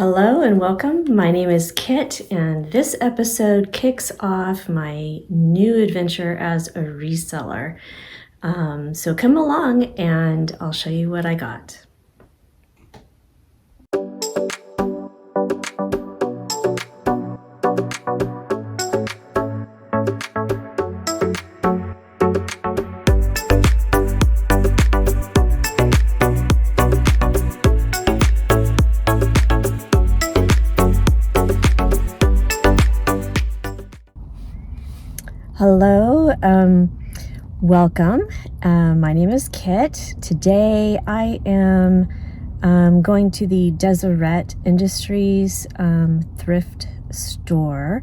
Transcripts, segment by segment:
Hello and welcome. My name is Kit, and this episode kicks off my new adventure as a reseller. So come along and I'll show you what I got. Hello, welcome. My name is Kit. Today I am going to the Deseret Industries thrift store.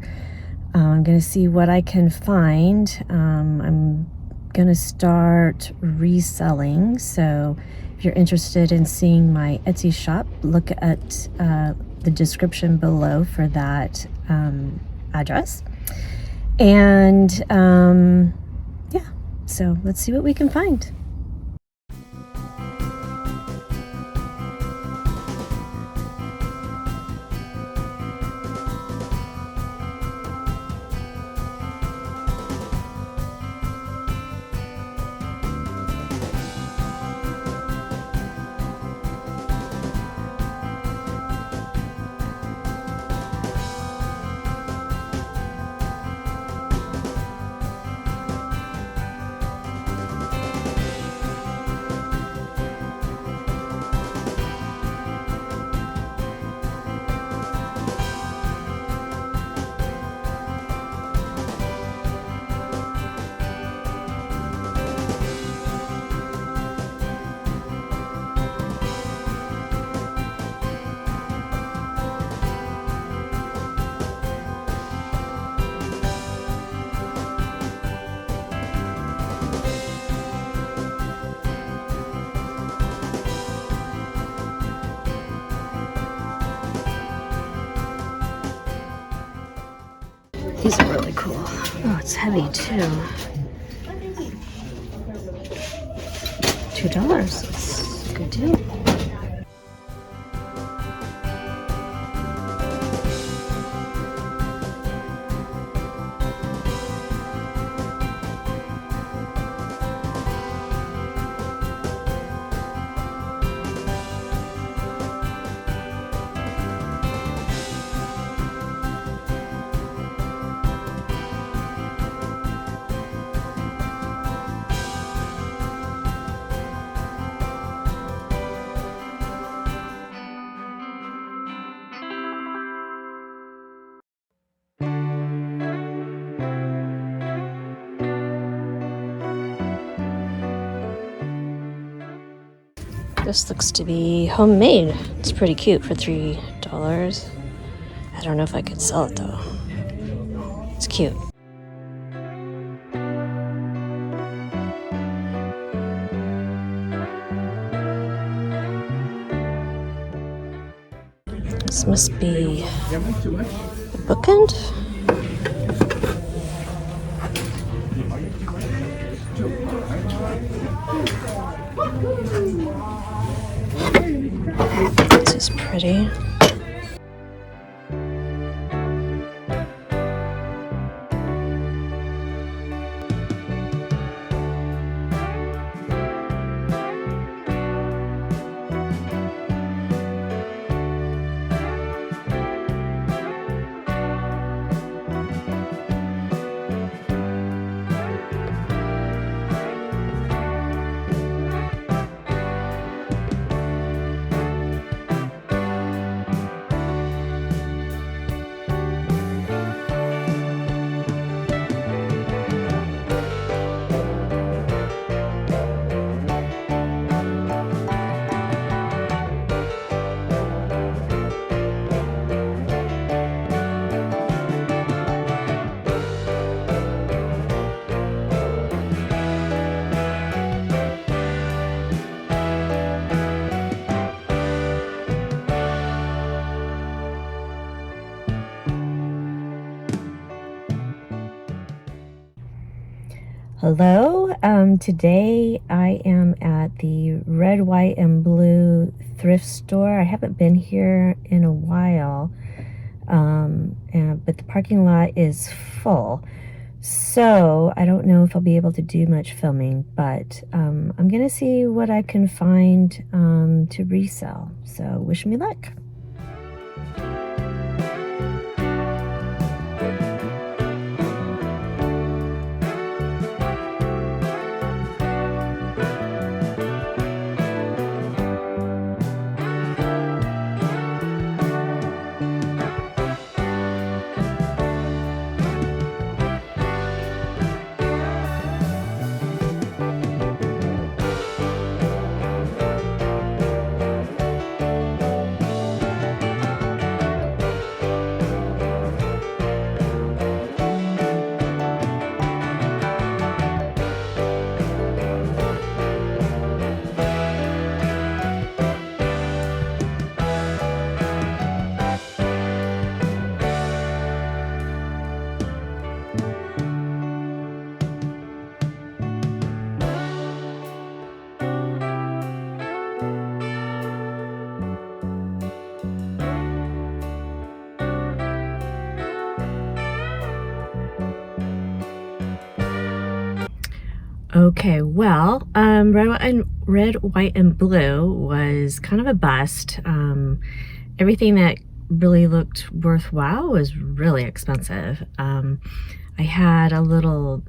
I'm going to see what I can find. I'm going to start reselling. So if you're interested in seeing my Etsy shop, look at the description below for that address. And yeah, so let's see what we can find. These are really cool. Oh, it's heavy too. $2. It's a good deal. This looks to be homemade. It's pretty cute for $3. I don't know if I could sell it though. It's cute. This must be a bookend. This is pretty. Hello, today I am at the red, white, and blue thrift store. I haven't been here in a while, but the parking lot is full. So I don't know if I'll be able to do much filming, but I'm going to see what I can find to resell. So wish me luck. Okay, well, red, white, and blue was kind of a bust. Everything that really looked worthwhile was really expensive. I had a little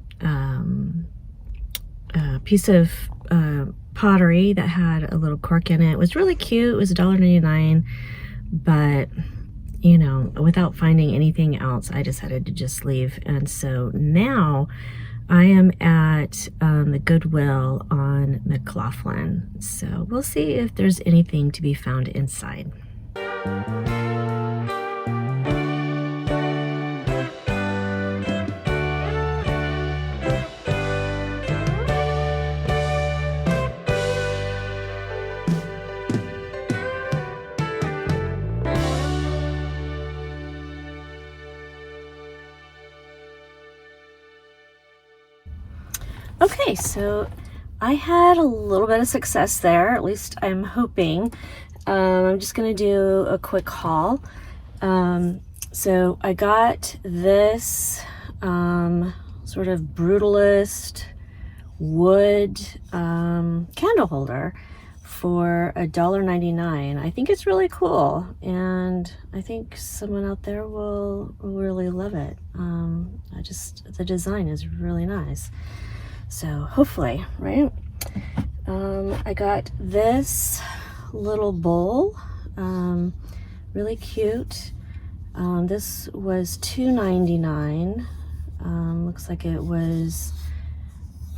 piece of pottery that had a little cork in it. It was really cute. It was $1.99, but you know, without finding anything else, I decided to just leave. And so now I am at the Goodwill on McLaughlin. So we'll see if there's anything to be found inside. Okay, so I had a little bit of success there, at least I'm hoping. I'm just gonna do a quick haul. So I got this sort of brutalist wood candle holder for $1.99. I think it's really cool, and I think someone out there will really love it. The design is really nice. So hopefully, right? I got this little bowl, really cute. This was $2.99. Looks like it was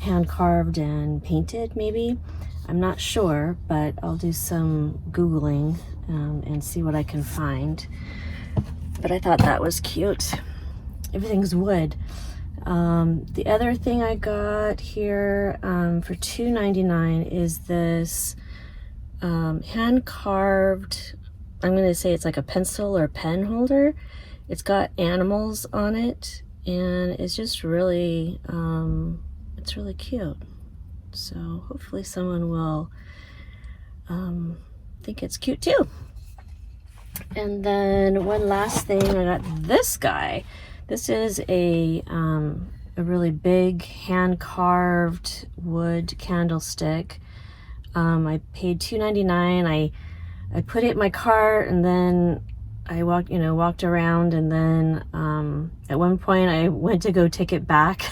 hand carved and painted, maybe. I'm not sure, but I'll do some Googling and see what I can find. But I thought that was cute. Everything's wood. The other thing I got here for $2.99 is this hand carved, I'm going to say it's like a pencil or pen holder. It's got animals on it, and it's just really, it's really cute. So hopefully someone will think it's cute too. And then one last thing, I got this guy. This is a really big hand-carved wood candlestick. I paid $2.99. I put it in my cart, and then I walked around, and then at one point I went to go take it back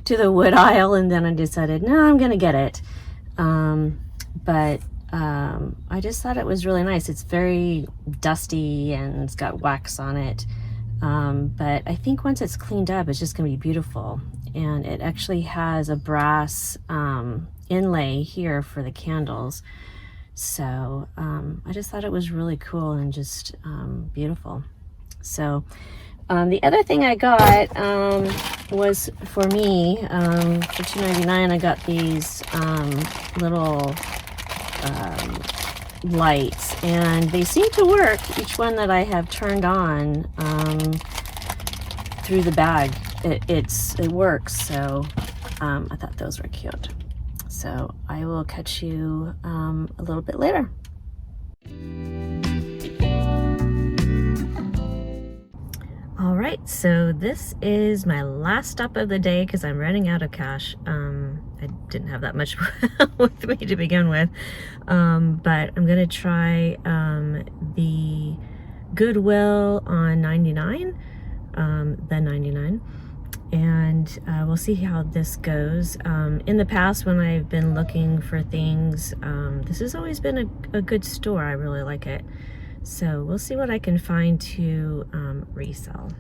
to the wood aisle, and then I decided, no, I'm gonna get it. But I just thought it was really nice. It's very dusty and it's got wax on it. But I think once it's cleaned up, it's just gonna be beautiful. And it actually has a brass inlay here for the candles. So I just thought it was really cool and just beautiful. So the other thing I got was for me, for $2.99, I got these little lights, and they seem to work. Each one that I have turned on through the bag, it works. So I thought those were cute. So I will catch you a little bit later. All right, so this is my last stop of the day because I'm running out of cash. I didn't have that much with me to begin with, but I'm gonna try the Goodwill on 99, the 99, and we'll see how this goes. In the past, when I've been looking for things, this has always been a good store. I really like it. So we'll see what I can find to resell.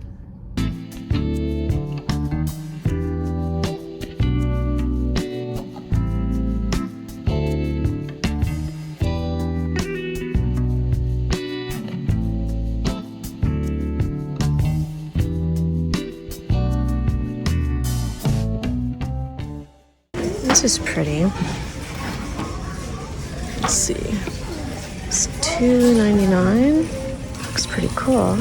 This is pretty. Let's see. It's $2.99. Looks pretty cool.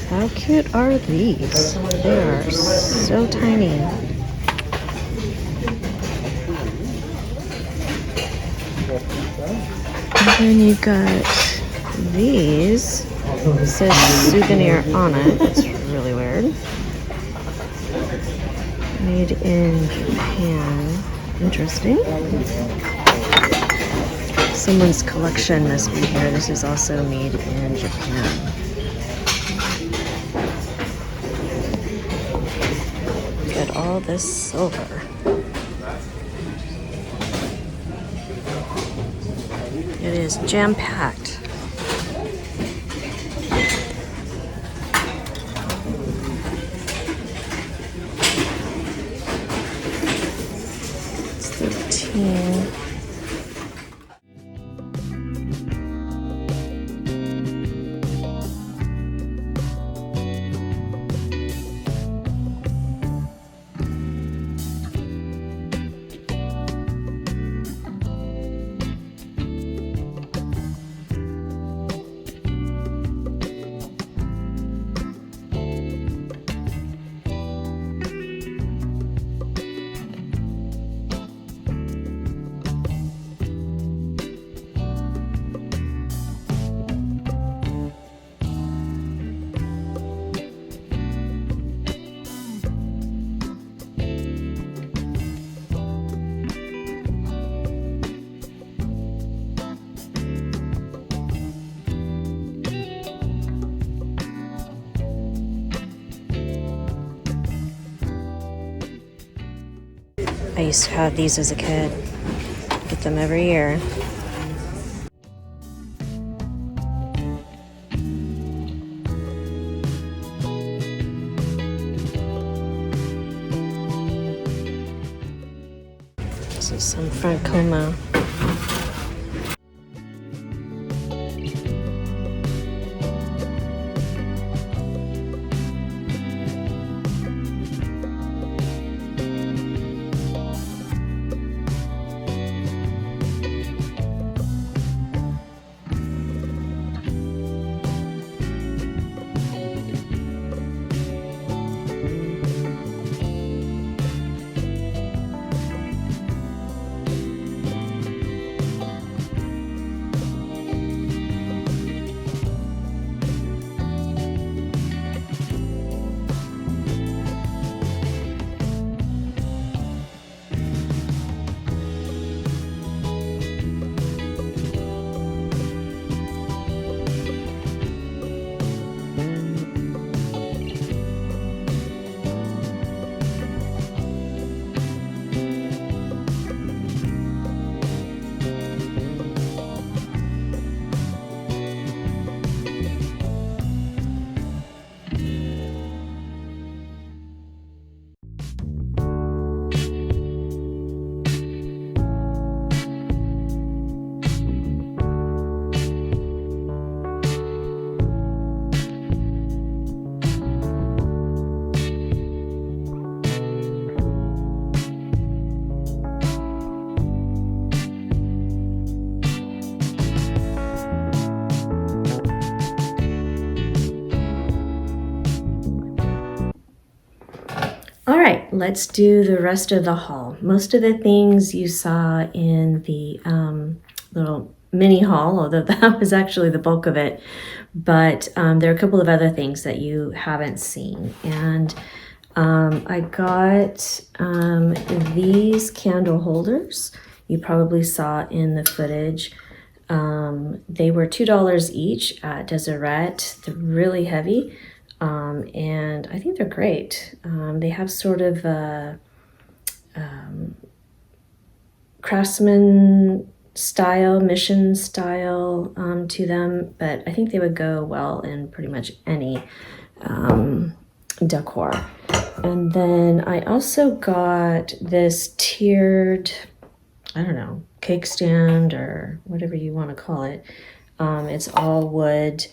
How cute are these? They are so tiny. And then you've got these. It says souvenir on it. It's really weird. Made in Japan. Interesting. Someone's collection must be here. This is also made in Japan. Look at all this silver. It is jam-packed. It's 13. I used to have these as a kid. Get them every year. This is some Pinecone. right, let's do the rest of the haul. Most of the things you saw in the little mini haul, although that was actually the bulk of it, but there are a couple of other things that you haven't seen. And I got these candle holders. You probably saw in the footage. They were $2 each at Deseret. They're really heavy, and I think they're great. They have sort of a craftsman style, mission style to them, but I think they would go well in pretty much any decor. And then I also got this tiered, I don't know, cake stand or whatever you want to call it. It's all wood,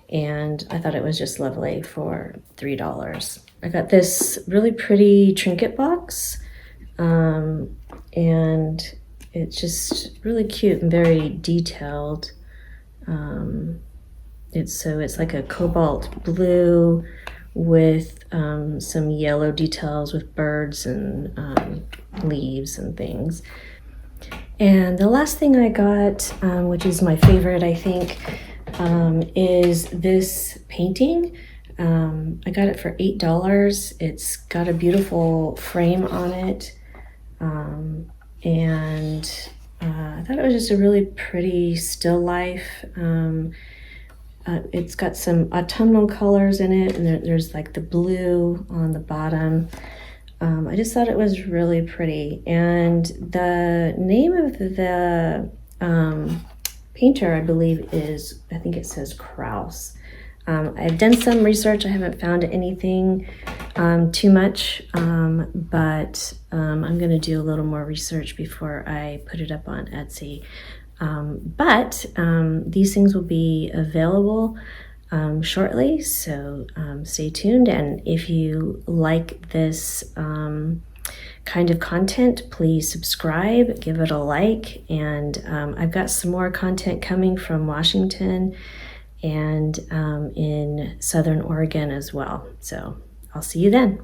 and I thought it was just lovely for $3. I got this really pretty trinket box, and it's just really cute and very detailed. It's like a cobalt blue with some yellow details with birds and leaves and things. And the last thing I got, which is my favorite, I think, is this painting. I got it for $8. It's got a beautiful frame on it. And I thought it was just a really pretty still life. It's got some autumnal colors in it, and there's like the blue on the bottom. I just thought it was really pretty. And the name of the painter, I believe, I think it says Kraus. I've done some research. I haven't found anything too much, but I'm going to do a little more research before I put it up on Etsy. But these things will be available shortly, so stay tuned. And if you like this kind of content, please subscribe, give it a like, and I've got some more content coming from Washington and in Southern Oregon as well. So I'll see you then.